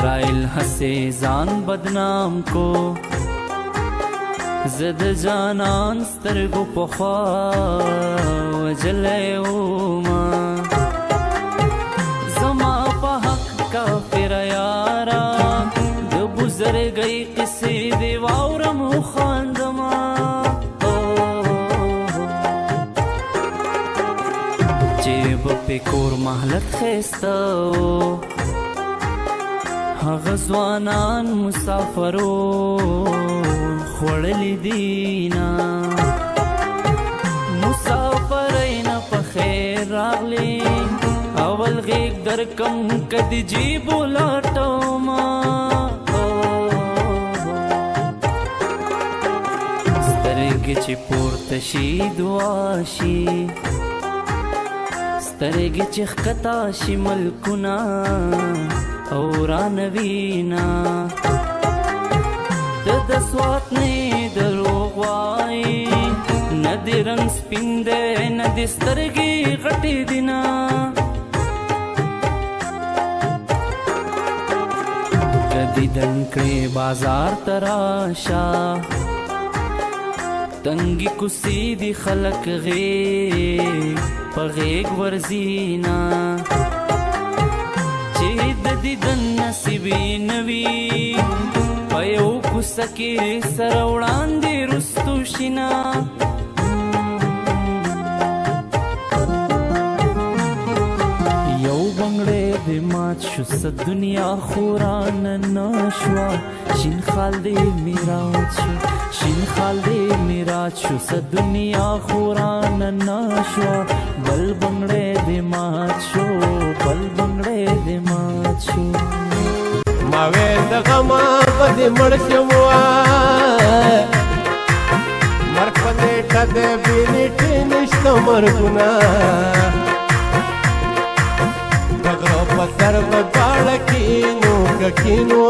इजराइल हसे जान बदनाम को زد جانان سترگو پخوا وجلے اوما زما پا حق کافر یارا د بزرگئی قصی دیوارم خواندما جیب پی کور محلت خیستاو غزوانان مسافرو خوڑلی دینا مسافرینا پا خیر راغلی اول غیق در کم کدی جیبو لاتو ما سترگی چی پورتشی دواشی سترگی چی خکتاشی ملکونا اورانوینا د سوات نه دروغ وای ندی رنگ سپین دی ندی سترګې غټې دینا کدی دنکړې بازار تراشا تنګي کوسی دی خلق غې پغېګ ورزینا دن نصیبی نوی پیو کسکی سروڑان دی رستو شنا یو بنگڑے دی مات شو ست دنیا خوران ناشوا شین خال دی میرات شو شین خال دی میرات شو ست دنیا خوران ناشوا بل بنگڑے دی مات شو بل بنگڑے دی مات شو ماویل د غما پدې مړ شموا مرګ پدې ټده بیلیټ نشته مرګونه دغه په سر په باړ کې نو کینو